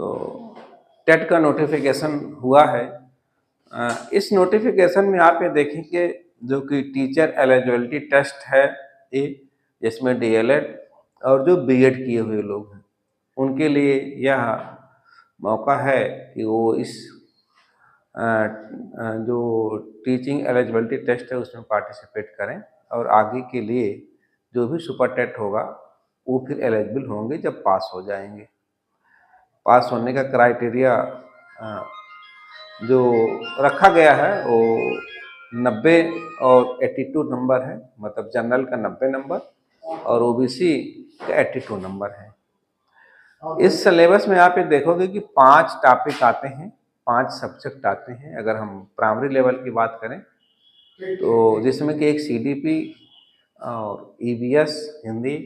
तो टेट का नोटिफिकेशन हुआ है। इस नोटिफिकेशन में आप ये देखेंगे जो कि टीचर एलिजिबिलिटी टेस्ट है ये, जिसमें डीएलएड और जो बीएड किए हुए लोग हैं उनके लिए यह मौका है कि वो इस जो टीचिंग एलिजिबिलिटी टेस्ट है उसमें पार्टिसिपेट करें और आगे के लिए जो भी सुपर टेट होगा वो फिर एलिजिबल होंगे जब पास हो जाएंगे। पास होने का क्राइटेरिया जो रखा गया है वो 90 और 82 नंबर है, मतलब जनरल का 90 नंबर और ओबीसी का 82 नंबर है। इस सिलेबस में आप ये देखोगे कि 5 टॉपिक आते हैं, 5 सब्जेक्ट आते हैं। अगर हम प्राइमरी लेवल की बात करें तो जिसमें कि एक सीडीपी और ईवीएस हिंदी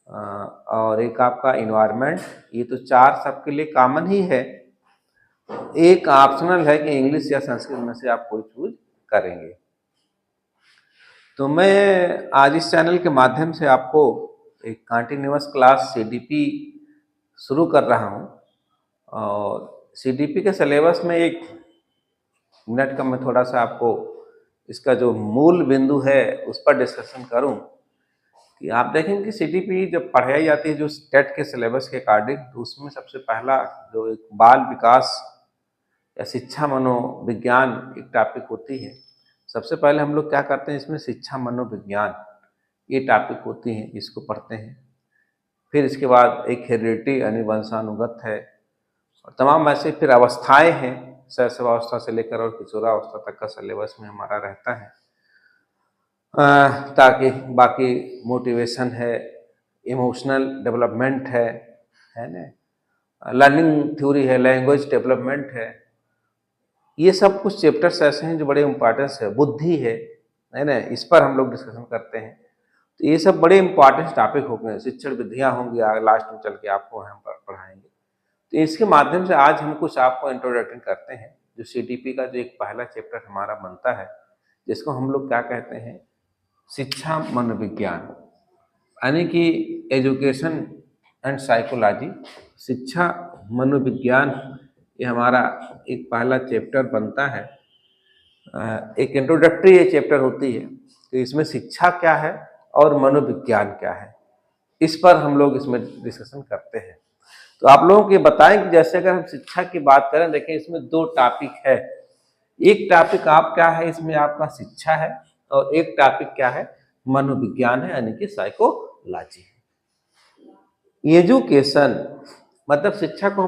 और एक आपका इन्वायरमेंट, ये तो 4 सबके लिए कॉमन ही है। एक ऑप्शनल है कि इंग्लिश या संस्कृत में से आप कोई चूज करेंगे। तो मैं आज इस चैनल के माध्यम से आपको एक कंटिन्यूअस क्लास सीडीपी शुरू कर रहा हूँ और सीडीपी के सिलेबस में एक मिनट का मैं थोड़ा सा आपको इसका जो मूल बिंदु है उस पर डिस्कशन करूँ कि आप देखेंगे कि सीडीपी जब पढ़ाई जाती है जो टेट के सिलेबस के अकॉर्डिंग, तो उसमें सबसे पहला जो एक बाल विकास या शिक्षा मनोविज्ञान एक टॉपिक होती है। सबसे पहले हम लोग क्या करते हैं, इसमें शिक्षा मनोविज्ञान ये टॉपिक होती है, इसको पढ़ते हैं। फिर इसके बाद एक हेरिडिटी यानी वंशानुगत है और तमाम ऐसे फिर अवस्थाएं हैं, शैशवावस्था से लेकर और किशोरावस्था तक का सिलेबस में हमारा रहता है। ताकि बाकी मोटिवेशन है, इमोशनल डेवलपमेंट है ना, लर्निंग थ्योरी है, लैंग्वेज डेवलपमेंट है, ये सब कुछ चैप्टर्स ऐसे हैं जो बड़े इम्पॉर्टेंस है। बुद्धि है ना, इस पर हम लोग डिस्कशन करते हैं। तो ये सब बड़े इंपॉर्टेंट टॉपिक हो गए। शिक्षण विधियाँ होंगी, लास्ट में चल के आपको हम पढ़ाएंगे। तो इसके माध्यम से आज हम कुछ आपको इंट्रोडक्शन करते हैं जो सीडीपी का जो एक पहला चैप्टर हमारा बनता है, जिसको हम लोग क्या कहते हैं, शिक्षा मनोविज्ञान, यानी कि एजुकेशन एंड साइकोलॉजी, शिक्षा मनोविज्ञान, ये हमारा एक पहला चैप्टर बनता है। एक इंट्रोडक्टरी ये चैप्टर होती है कि इसमें शिक्षा क्या है और मनोविज्ञान क्या है, इस पर हम लोग इसमें डिस्कशन करते हैं। तो आप लोगों को ये बताएं कि जैसे अगर हम शिक्षा की बात करें, देखें इसमें 2 टॉपिक है। एक टॉपिक आप क्या है, इसमें आपका शिक्षा है और एक टॉपिक क्या है, मनोविज्ञान है, यानी कि साइकोलॉजी। एजुकेशन मतलब शिक्षा को